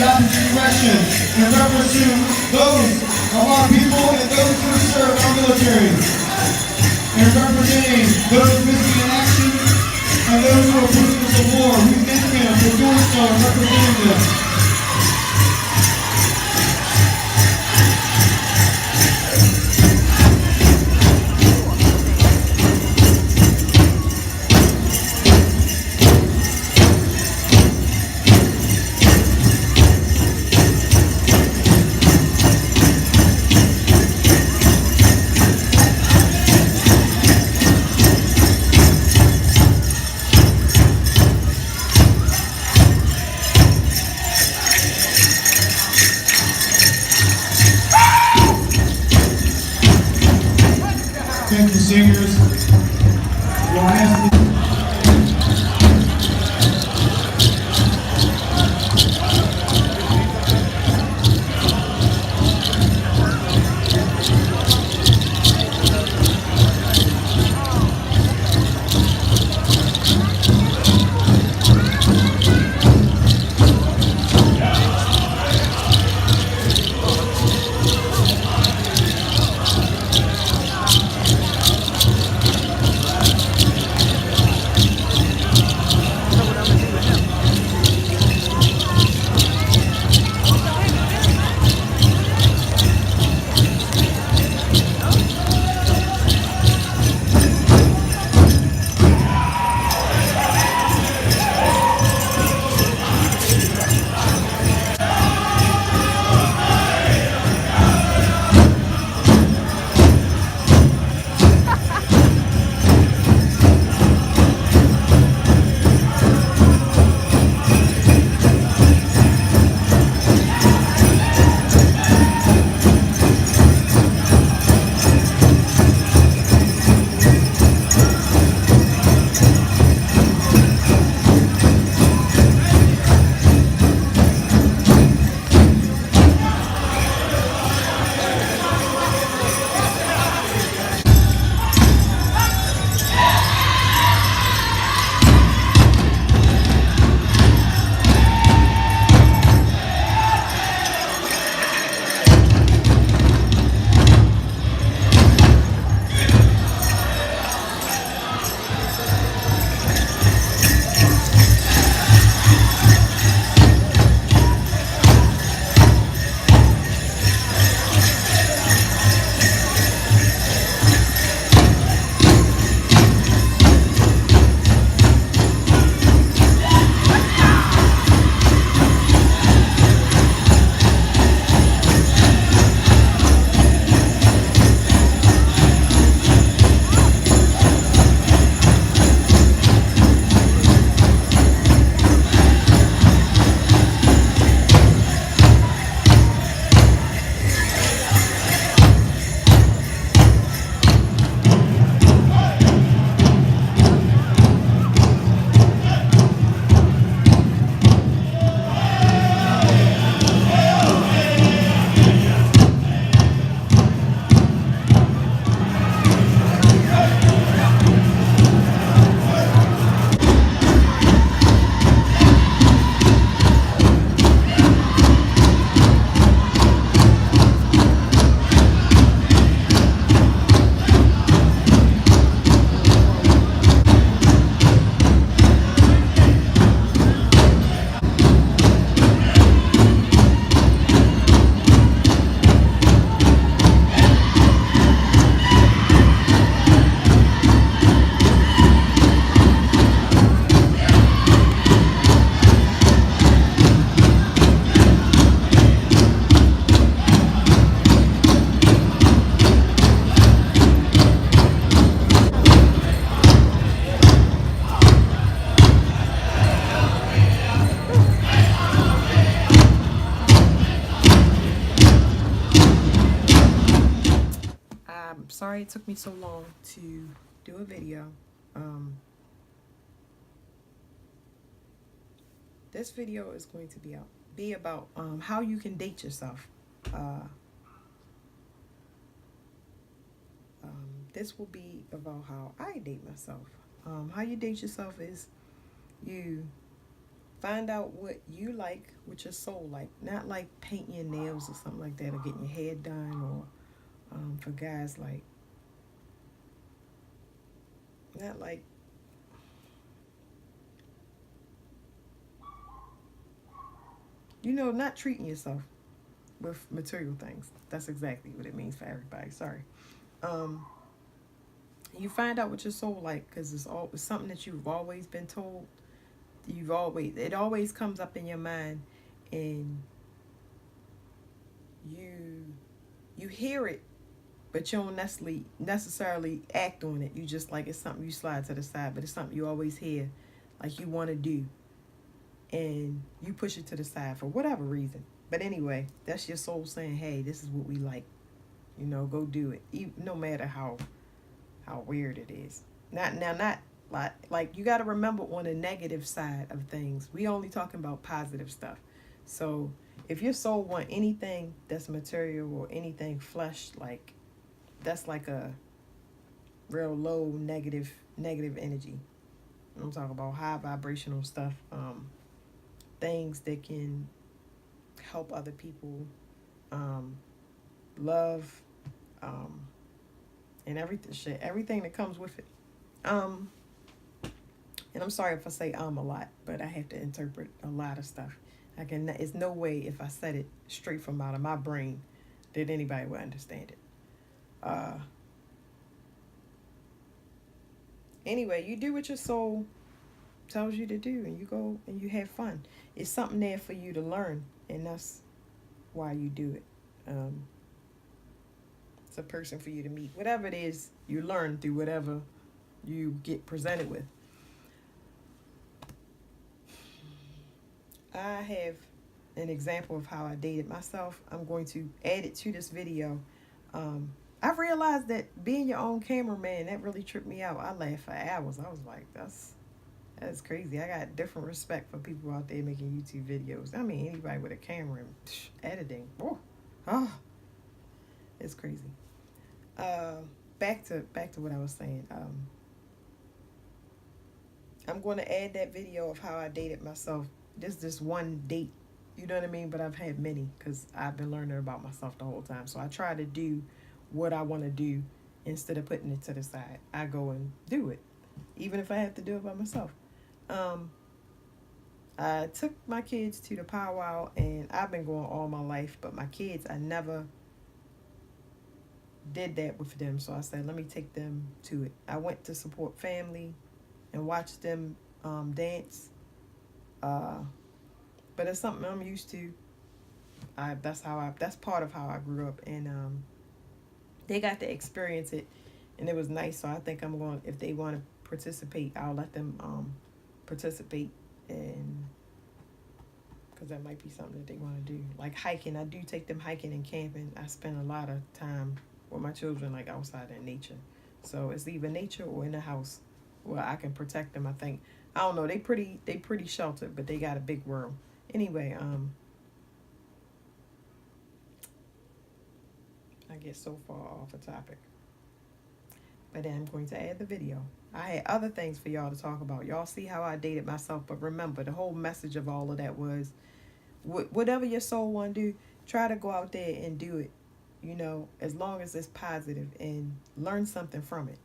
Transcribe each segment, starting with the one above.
opposite direction in reference to those of our people and those who serve our military, and representing those missing in action and those who are prisoners of war. We thank him for doing so and representing them. Thank you, singers. Your hands. Sorry it took me so long to do a video. This video is going to be about how you can date yourself. This will be about how I date myself. How you date yourself is you Find out what you like, what your soul like. Not like painting your nails or something like that, or getting your hair done, or for guys, like, not like, not treating yourself with material things. That's exactly what it means for everybody. Sorry. Um, you find out what your soul like, because it's something that you've always been told. It always comes up in your mind, and you hear it, but you don't necessarily act on it. You just, like, it's something you slide to the side, but it's something you always hear, like you want to do, and you push it to the side for whatever reason. But anyway, that's your soul saying, hey, this is what we like. Go do it. No matter how weird it is. Not like, you got to remember, on the negative side of things, we only talking about positive stuff. So if your soul want anything that's material or anything flesh, like, that's like a real low negative energy. I'm talking about high vibrational stuff, things that can help other people, love, and everything that comes with it. And I'm sorry if I say a lot, but I have to interpret a lot of stuff. It's no way, if I said it straight from out of my brain, that anybody would understand it. Anyway, you do what your soul tells you to do, and you go and you have fun. It's something there for you to learn, and that's why you do it. It's a person for you to meet. Whatever it is, you learn through whatever you get presented with. I have an example of how I dated myself. I'm going to add it to this video. I realized that being your own cameraman, that really tripped me out. I laughed for hours. I was like, that's crazy. I got different respect for people out there making YouTube videos. I mean, anybody with a camera and editing. It's crazy. Back to what I was saying. I'm going to add that video of how I dated myself. This one date, you know what I mean? But I've had many, because I've been learning about myself the whole time. So I try to do what I want to do instead of putting it to the side. I go and do it, even if I have to do it by myself. I took my kids to the powwow, and I've been going all my life, but my kids, I never did that with them. So I said, let me take them to it. I went to support family and watch them dance. But it's something I'm used to. That's part of how I grew up, and they got to experience it, and it was nice. So I think I'm going, if they want to participate, I'll let them participate, and because that might be something that they want to do. Like hiking, I do take them hiking and camping. I spend a lot of time with my children, like outside in nature. So it's either nature or in the house where I can protect them. I think, I don't know, they pretty sheltered, but they got a big world. Anyway, I get so far off a topic. But then I'm going to add the video. I had other things for y'all to talk about. Y'all see how I dated myself, but remember, the whole message of all of that was, whatever your soul want to do, try to go out there and do it, as long as it's positive, and learn something from it.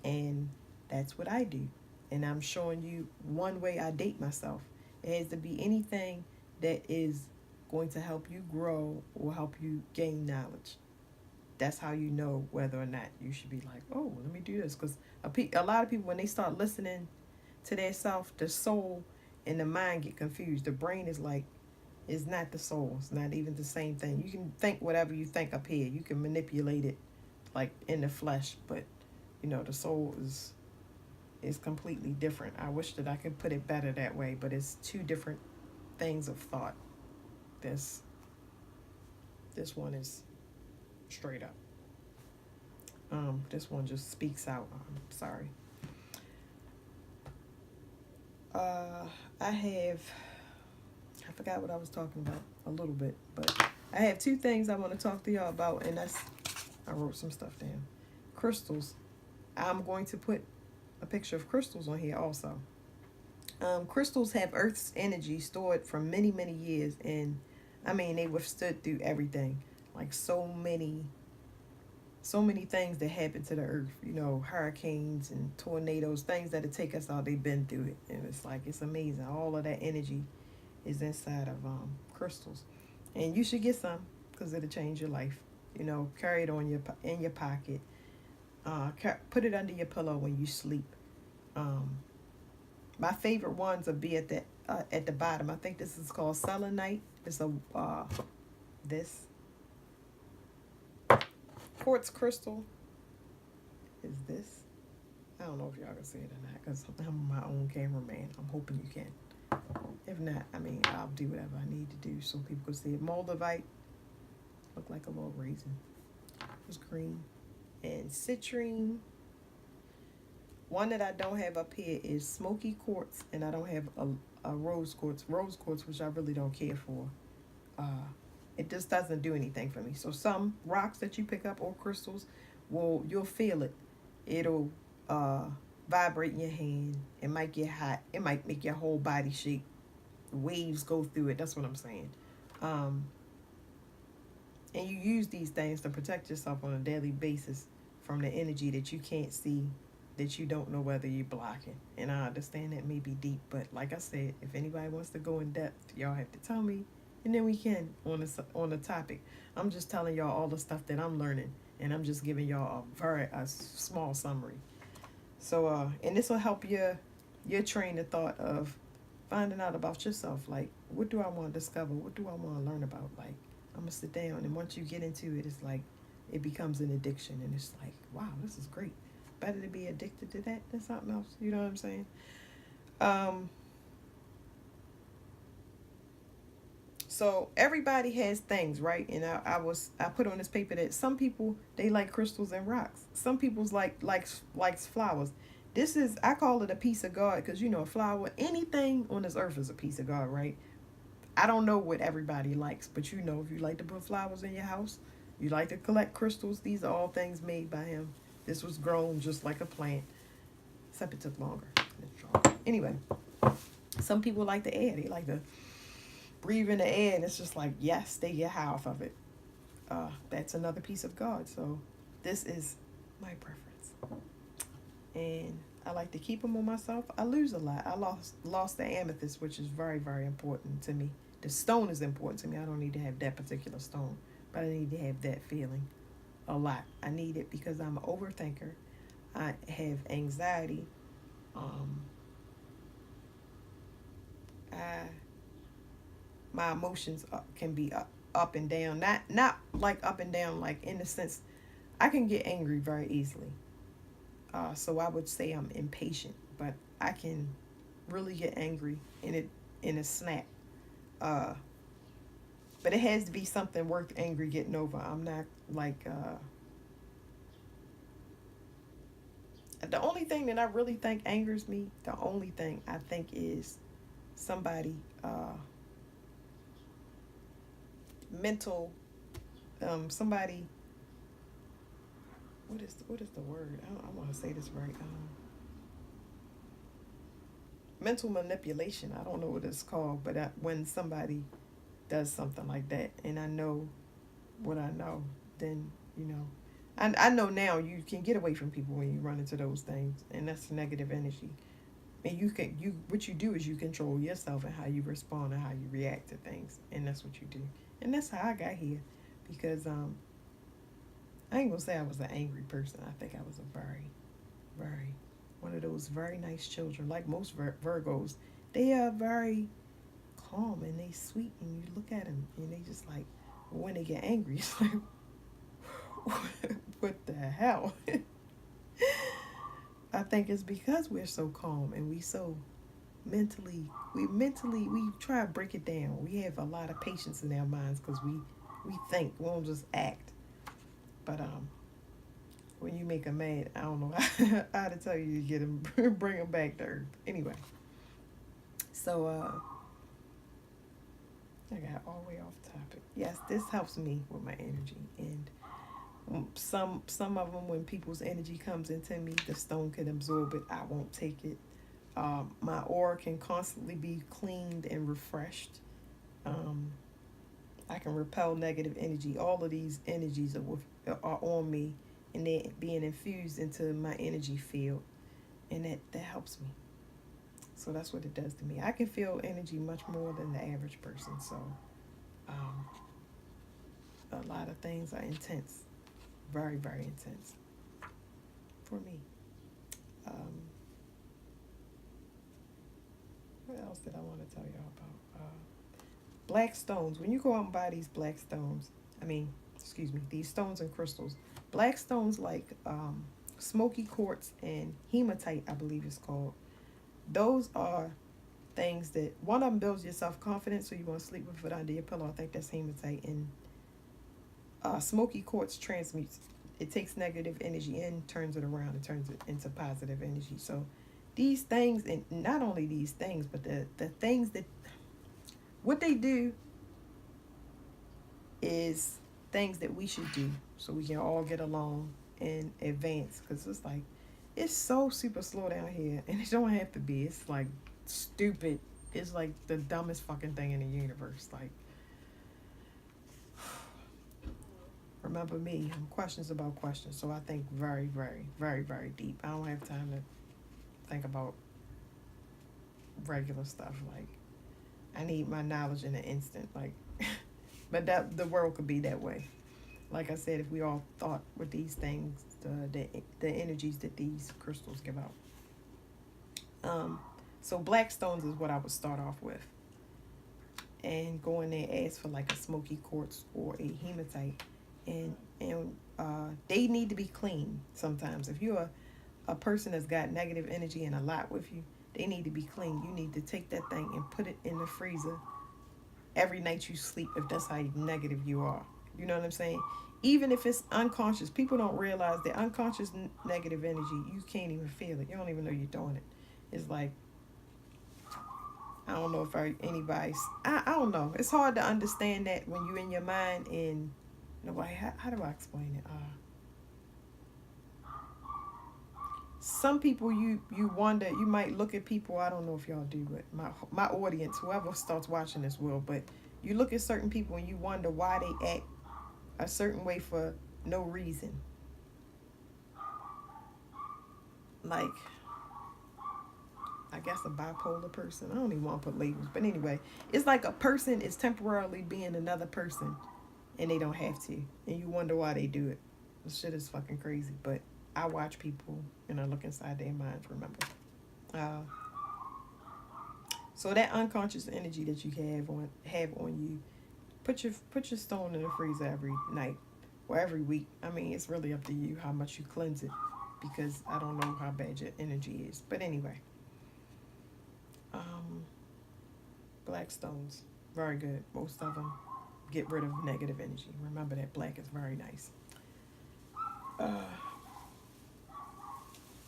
And that's what I do. And I'm showing you one way I date myself. It has to be anything that is going to help you grow or help you gain knowledge. That's how you know whether or not you should be like, oh, let me do this. Because a lot of people, when they start listening to their self, the soul and the mind get confused. The brain is like, it's not the soul. It's not even the same thing. You can think whatever you think up here. You can manipulate it like in the flesh. But, the soul is completely different. I wish that I could put it better that way. But it's two different things of thought. This one is straight up. This one just speaks out. I'm sorry. I forgot what I was talking about a little bit, but I have two things I want to talk to y'all about, and I wrote some stuff down. Crystals. I'm going to put a picture of crystals on here also. Crystals have Earth's energy stored for many, many years, and I mean they withstood through everything. Like so many things that happen to the Earth. You know, hurricanes and tornadoes, things that'll take us out. They've been through it, and it's like it's amazing. All of that energy is inside of crystals, and you should get some because it'll change your life. You know, carry it on in your pocket. Put it under your pillow when you sleep. Um, My favorite ones will be at the bottom. I think this is called selenite. It's a this quartz crystal is this. I don't know if y'all can see it or not because I'm my own cameraman. I'm hoping you can. If not, I mean I'll do whatever I need to do so people can see it. Moldavite look like a little raisin. It's green and citrine. One that I don't have up here is smoky quartz, and I don't have a rose quartz. Rose quartz, which I really don't care for. It just doesn't do anything for me. So some rocks that you pick up or crystals, you'll feel it. It'll vibrate in your hand. It might get hot. It might make your whole body shake. Waves go through it. That's what I'm saying. And you use these things to protect yourself on a daily basis from the energy that you can't see, that you don't know whether you're blocking. And I understand that may be deep, but like I said, if anybody wants to go in depth, y'all have to tell me, and then we can on the topic. I'm just telling y'all all the stuff that I'm learning, and I'm just giving y'all a small summary. So and this will help your train of thought of finding out about yourself. Like, what do I want to discover? What do I want to learn about? Like, I'm gonna sit down, and once you get into it, it's like it becomes an addiction, and it's like, wow, this is great. Better to be addicted to that than something else. You know what I'm saying? So everybody has things, right? And I put on this paper that some people they like crystals and rocks. Some people's likes flowers. This is I call it a piece of God because you know a flower, anything on this earth is a piece of God, right? I don't know what everybody likes, but you know if you like to put flowers in your house, you like to collect crystals. These are all things made by him. This was grown just like a plant, except it took longer. Anyway, some people like the air. They like to breathe in the air, and it's just like, yes, they get high off of it. That's another piece of God. So this is my preference. And I like to keep them on myself. I lose a lot. I lost the amethyst, which is very, very important to me. The stone is important to me. I don't need to have that particular stone, but I need to have that feeling a lot. I need it because I'm an overthinker. I have anxiety. My emotions can be up and down. Not like up and down, like in the sense I can get angry very easily. So I would say I'm impatient, but I can really get angry in a snap. But it has to be something worth angry getting over. I'm not like the only thing that I really think angers me, the only thing I think is somebody mental somebody what is the word? I want to say this right. Mental manipulation. I don't know what it's called, but when somebody does something like that, and I know what I know, then you know, I know now you can get away from people when you run into those things, and that's negative energy. And what you do is you control yourself and how you respond and how you react to things, and that's what you do, and that's how I got here, because I ain't gonna say I was an angry person. I think I was a very, very one of those very nice children. Like most Virgos, they are very calm and they sweet, and you look at them and they just like when they get angry, it's like what the hell? I think it's because we're so calm and we try to break it down. We have a lot of patience in our minds because we think, we don't just act. But when you make them mad, I don't know how to tell you to get them, bring them back to earth. Anyway, so I got all the way off topic. Yes, this helps me with my energy, and some of them, when people's energy comes into me, the stone can absorb it. I won't take it. My aura can constantly be cleaned and refreshed. Um, I can repel negative energy. All of these energies are on me, and they're being infused into my energy field, and that helps me. So that's what it does to me. I can feel energy much more than the average person. So um, a lot of things are intense, very, very intense for me. Um, what else did I want to tell y'all about? Black stones. When you go out and buy these black stones, I mean, excuse me, these stones and crystals, black stones like smoky quartz and hematite, I believe it's called. Those are things that one of them builds your self confidence, so you want to sleep with it under your pillow. I think that's hematite. And smoky quartz transmutes. It takes negative energy and turns it around and turns it into positive energy. So these things, and not only these things, but the things that what they do is things that we should do so we can all get along and advance. Because it's like, it's so super slow down here, and it don't have to be. It's like stupid. It's like the dumbest fucking thing in the universe. Like, remember me, I'm questions about questions. So I think very, very, very, very deep. I don't have time to think about regular stuff. Like, I need my knowledge in an instant. Like, but that the world could be that way. Like I said, if we all thought with these things, the energies that these crystals give out. So black stones is what I would start off with, and go in there, ask for like a smoky quartz or a hematite, and they need to be clean. Sometimes if you're a person that's got negative energy and a lot with you, they need to be clean. You need to take that thing and put it in the freezer every night you sleep, if that's how negative you are. You know what I'm saying? Even if it's unconscious, people don't realize that unconscious negative energy, you can't even feel it. You don't even know you're doing it. It's like, I don't know if anybody's, I don't know. It's hard to understand that when you're in your mind, and nobody, how do I explain it? Some people, you wonder, you might look at people, I don't know if y'all do, but my audience, whoever starts watching this will, but you look at certain people and you wonder why they act a certain way for no reason. Like, I guess a bipolar person. I don't even want to put labels, but anyway, it's like a person is temporarily being another person and they don't have to, and you wonder why they do it. This shit is fucking crazy, but I watch people and I look inside their minds, remember. So that unconscious energy that you have on you, put your stone in the freezer every night or every week. I mean, it's really up to you how much you cleanse it, because I don't know how bad your energy is. But anyway, black stones, very good. Most of them get rid of negative energy. Remember that black is very nice.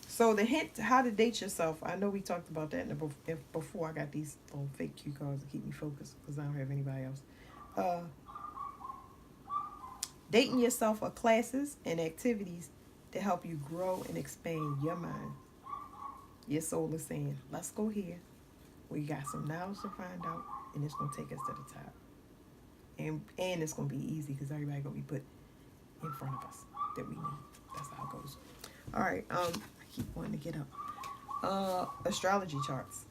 So the hint how to date yourself, I know we talked about that before. I got these little fake cue cards to keep me focused because I don't have anybody else. Dating yourself are classes and activities to help you grow and expand your mind. Your soul is saying, let's go here. We got some knowledge to find out, and it's going to take us to the top. And it's going to be easy because everybody going to be put in front of us that we need. That's how it goes. All right. I keep wanting to get up. Astrology charts.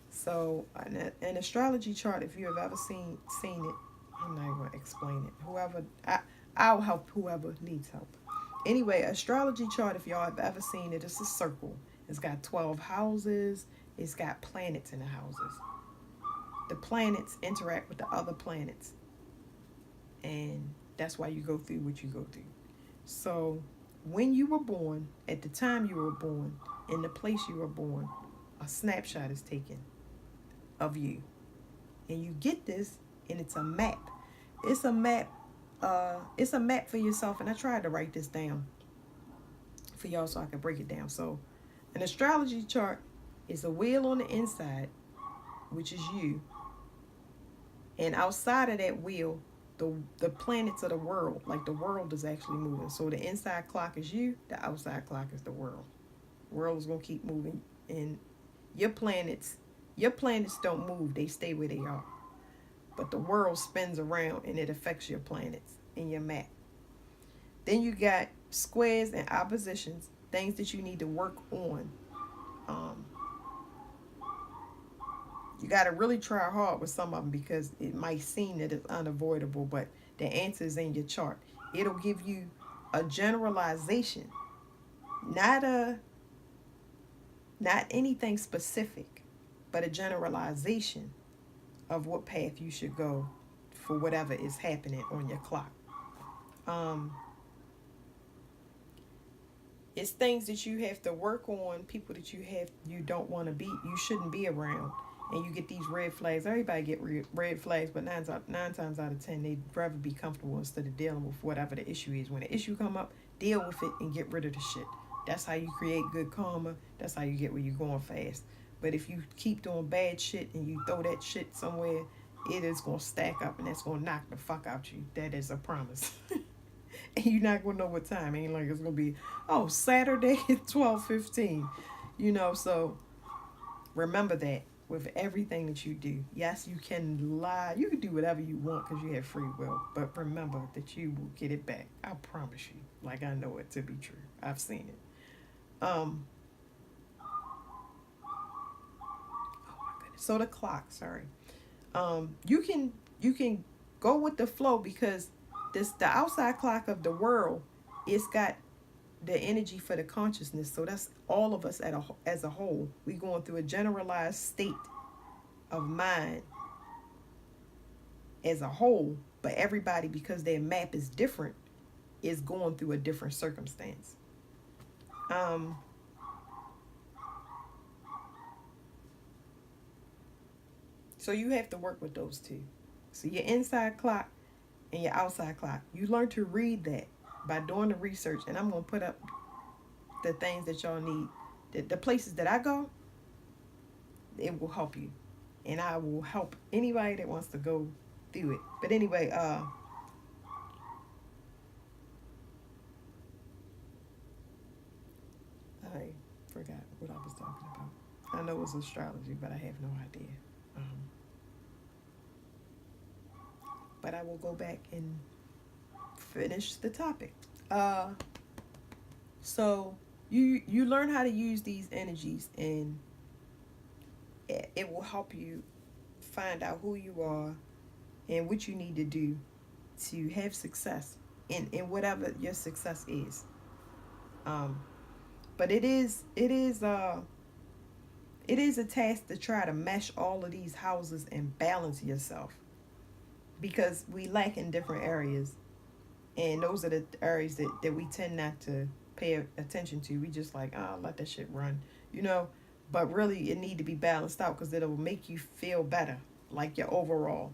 So an astrology chart, if you have ever seen it, I'm not even going to explain it. I'll help whoever needs help. Anyway, astrology chart, if y'all have ever seen it, it's a circle. It's got 12 houses. It's got planets in the houses. The planets interact with the other planets. And that's why you go through what you go through. So when you were born, at the time you were born, in the place you were born, a snapshot is taken of you. And you get this, and it's a map. It's a map. It's a map for yourself. And I tried to write this down for y'all so I can break it down. So an astrology chart is a wheel on the inside, which is you. And outside of that wheel, the planets of the world, like the world is actually moving. So the inside clock is you, the outside clock is the world. The world is going to keep moving And your planets don't move, they stay where they are. But the world spins around and it affects your planets in your map. Then you got squares and oppositions, things that you need to work on. Um, you got to really try hard with some of them because it might seem that it's unavoidable, but the answer is in your chart. It'll give you a generalization, not anything specific, but a generalization of what path you should go for whatever is happening on your clock. It's things that you have to work on, people that you don't want to be, you shouldn't be around, and you get these red flags. Everybody get red flags, but nine times out of 10, they'd rather be comfortable instead of dealing with whatever the issue is. When the issue come up, deal with it and get rid of the shit. That's how you create good karma. That's how you get where you're going fast. But if you keep doing bad shit and you throw that shit somewhere, it is going to stack up and that's going to knock the fuck out you. That is a promise. And you're not going to know what time. Ain't like it's going to be, Saturday at 12:15. So remember that with everything that you do. Yes, you can lie. You can do whatever you want because you have free will. But remember that you will get it back. I promise you. Like I know it to be true. I've seen it. Oh my goodness. So the clock, sorry. You can go with the flow because the outside clock of the world, it's got the energy for the consciousness. So that's all of us as a whole. We going through a generalized state of mind as a whole, but everybody, because their map is different, is going through a different circumstance. So you have to work with those two. So your inside clock and your outside clock. You learn to read that by doing the research. And I'm going to put up the things that y'all need. The places that I go, it will help you. And I will help anybody that wants to go through it. But anyway, I forgot what I was talking about. I know it was astrology, but I have no idea. But I will go back and finish the topic. So you learn how to use these energies, and it will help you find out who you are and what you need to do to have success in whatever your success is. But it is a task to try to mesh all of these houses and balance yourself, because we lack in different areas, and those are the areas that we tend not to pay attention to. We just like, let that shit run, but really it need to be balanced out because it'll make you feel better, like your overall.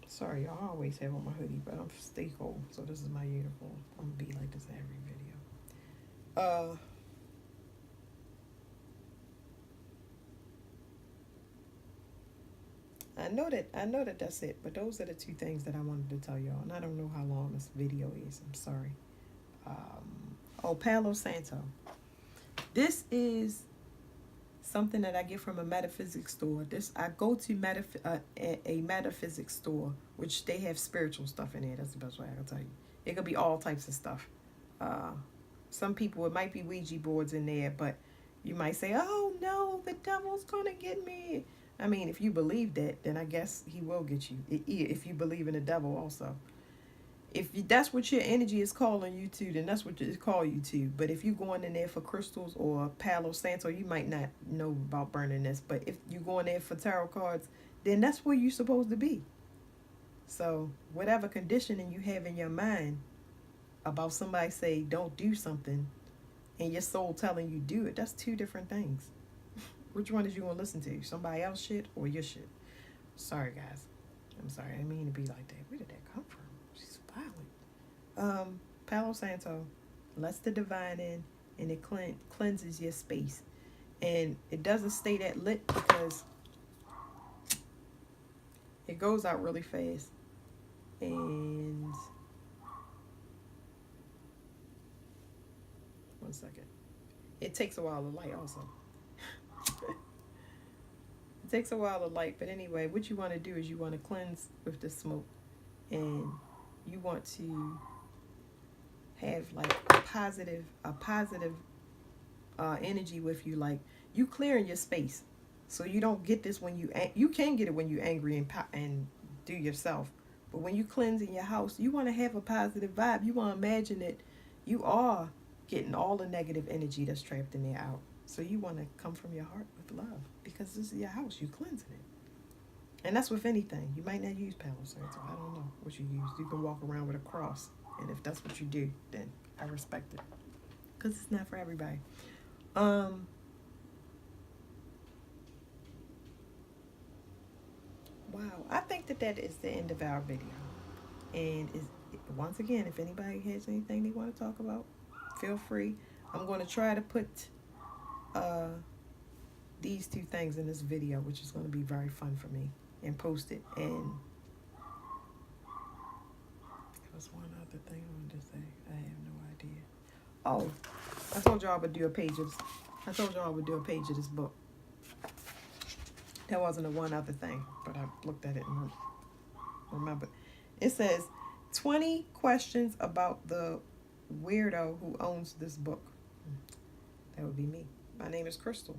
Sorry, y'all, I always have on my hoodie, but I'm stay cold, so this is my uniform. I'm gonna be like this in every video. I know that that's it, but those are the two things that I wanted to tell y'all, and I don't know how long this video is. I'm sorry. Palo Santo. This is something that I get from a metaphysics store. I go to a metaphysics store, which they have spiritual stuff in there. That's the best way I can tell you. It could be all types of stuff. Some people, it might be Ouija boards in there, but you might say, oh no, the devil's gonna get me. I mean, if you believe that, then I guess he will get you. If you believe in the devil also. If that's what your energy is calling you to, then that's what it call you to. But if you're going in there for crystals or Palo Santo, you might not know about burning this. But if you're going there for tarot cards, then that's where you're supposed to be. So whatever conditioning you have in your mind about somebody say don't do something and your soul telling you do it, that's two different things. Which one is you going to listen to? Somebody else shit or your shit? Sorry, guys. I'm sorry. I didn't mean to be like that. Where did that come from? She's violent. Palo Santo lets the divine in, and it cleanses your space. And it doesn't stay that lit because it goes out really fast. And 1 second. It takes a while to light also. It takes a while to light, but anyway, what you want to do is you want to cleanse with the smoke, and you want to have like a positive energy with you, like you clearing your space, so you don't get this when you can get it when you're angry and do yourself, but when you cleanse in your house, you want to have a positive vibe. You want to imagine that you are getting all the negative energy that's trapped in there out. So you want to come from your heart with love, because this is your house. You cleansing it. And that's with anything. You might not use Palo Santo. I don't know what you use. You can walk around with a cross. And if that's what you do, then I respect it. Because it's not for everybody. Wow. I think that is the end of our video. And once again, if anybody has anything they want to talk about, feel free. I'm going to try to put these two things in this video, which is going to be very fun for me, and post it. And there was one other thing I wanted to say. I have no idea. Oh, I told y'all I would do a page of this book. There wasn't a one other thing, but I looked at it and remembered. It says 20 questions about the weirdo who owns this book. That would be me. My name is Crystal.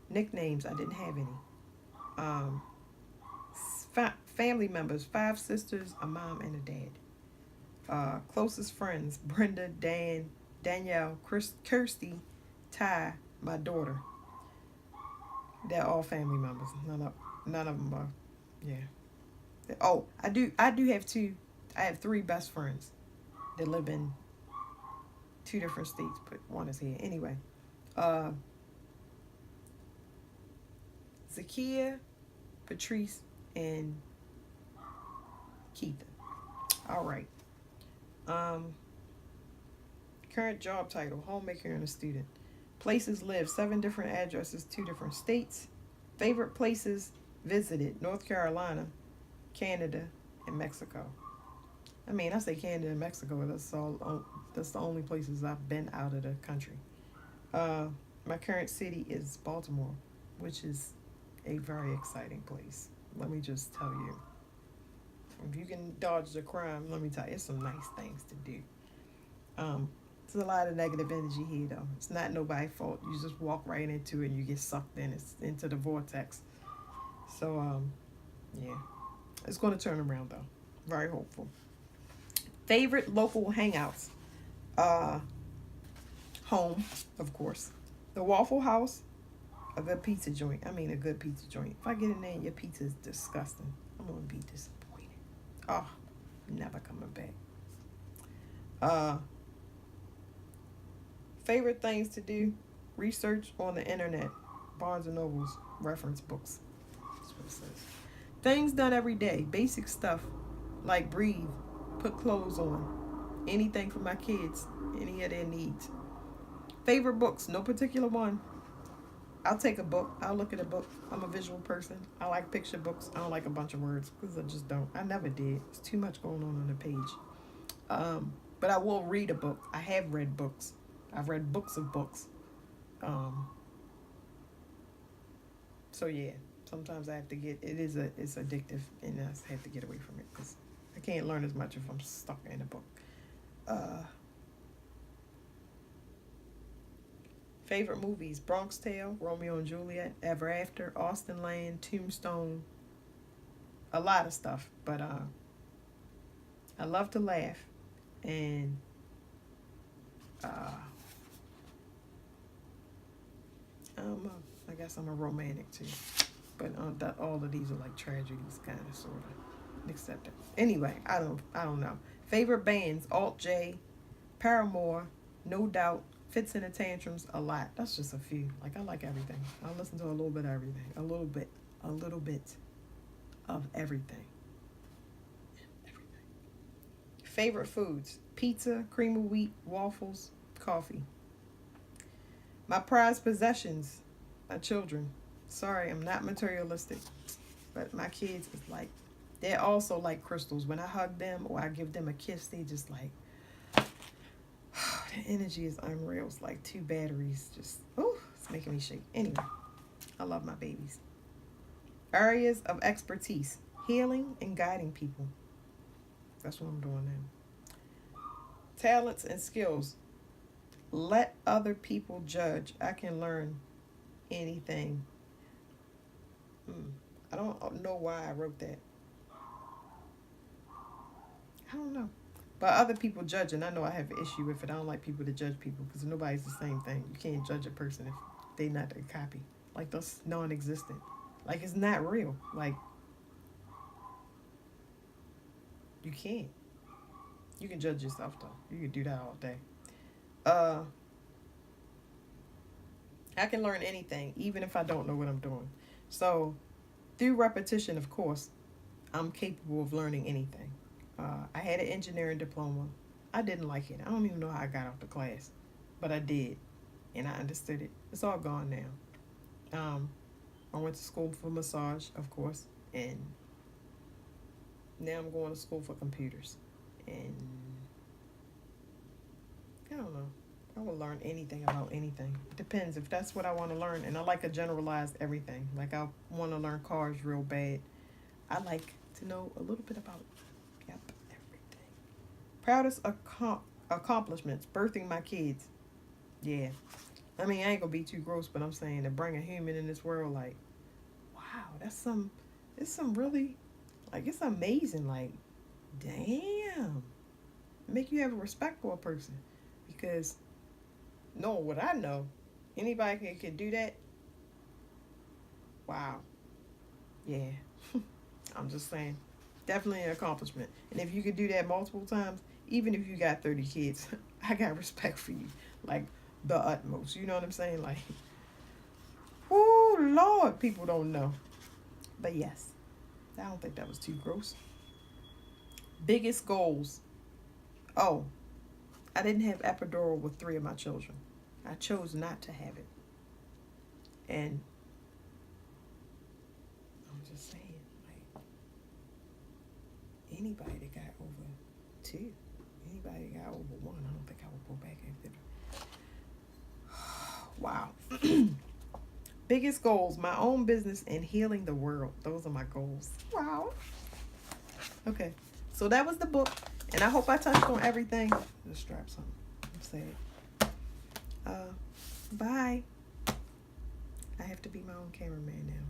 Nicknames, I didn't have any. Family members, 5 sisters, a mom, and a dad. Closest friends, Brenda, Dan, Danielle, Kirsty, Ty, my daughter. They're all family members. None of them are, yeah. Oh, I do have 2. I have 3 best friends that live in 2 different states, but one is here. Anyway, Zakia, Patrice, and Keitha. All right. Current job title, homemaker and a student. Places lived, 7 different addresses, 2 different states. Favorite places visited, North Carolina, Canada, and Mexico. I mean, I say Canada and Mexico, that's the only places I've been out of the country. My current city is Baltimore, which is a very exciting place. Let me just tell you. If you can dodge the crime, let me tell you, it's some nice things to do. There's a lot of negative energy here, though. It's not nobody's fault. You just walk right into it and you get sucked into the vortex. So, yeah. It's going to turn around, though. Very hopeful. Favorite local hangouts. Home, of course. The Waffle House. A good pizza joint. If I get in there and your pizza is disgusting, I'm going to be disappointed. Oh, never coming back. Favorite things to do. Research on the internet. Barnes & Noble's reference books. That's what it says. Things done every day. Basic stuff like breathe, put clothes on, anything for my kids, any of their needs. Favorite books. No particular one. I'll take a book. I'll look at a book. I'm a visual person. I like picture books. I don't like a bunch of words because I just don't. I never did. It's too much going on the page. But I will read a book. I have read books. I've read books of books. So yeah, sometimes I have to it's addictive, and I have to get away from it because I can't learn as much if I'm stuck in a book. Favorite movies: Bronx Tale, Romeo and Juliet, Ever After, Austin Land, Tombstone. A lot of stuff, but I love to laugh, and I guess I'm a romantic too, but all of these are like tragedies, kind of, sort of, except that. Anyway, I don't know. Favorite bands: Alt J, Paramore, No Doubt, Fits in the Tantrums, a lot. That's just a few. Like, I like everything. I listen to a little bit of everything. A little bit of everything. Favorite foods: pizza, cream of wheat, waffles, coffee. My prized possessions: my children. Sorry, I'm not materialistic, but my kids is like, they're also like crystals. When I hug them or I give them a kiss, they just like, Energy is unreal. It's like two batteries. Just, oh, it's making me shake. Anyway, I love my babies. Areas of expertise: healing and guiding people. That's what I'm doing now. Talents and skills: let other people judge. I can learn anything. I don't know why I wrote that. I don't know. But other people judging, I know I have an issue with it. I don't like people to judge people because nobody's the same thing. You can't judge a person if they not a copy. Like, that's non-existent. Like, it's not real. Like, you can't. You can judge yourself though. You can do that all day. I can learn anything, even if I don't know what I'm doing. So, through repetition, of course, I'm capable of learning anything. I had an engineering diploma. I didn't like it. I don't even know how I got out the class, but I did, and I understood it. It's all gone now. I went to school for massage, of course, and now I'm going to school for computers. And I don't know. I will learn anything about anything. It depends if that's what I want to learn. And I like to generalize everything. Like, I want to learn cars real bad. I like to know a little bit about, everything. Proudest accomplishments: birthing my kids. Yeah. I mean, I ain't going to be too gross, but I'm saying to bring a human in this world, like, wow, it's some really, like, it's amazing. Like, damn. Make you have a respect for a person. Because knowing what I know, anybody can do that. Wow. Yeah. I'm just saying. Definitely an accomplishment. And if you could do that multiple times, even if you got 30 kids, I got respect for you. Like, the utmost. You know what I'm saying? Like, oh, Lord, people don't know. But yes, I don't think that was too gross. Biggest goals. Oh, I didn't have epidural with 3 of my children. I chose not to have it. And I'm just saying, like, anybody that got over 2, anybody that got over 1, I don't think I would go back after that. Wow. Biggest goals: my own business and healing the world. Those are my goals. Wow. Okay. So that was the book. And I hope I touched on everything. Let's strap something. I'm sad. Bye. I have to be my own cameraman now.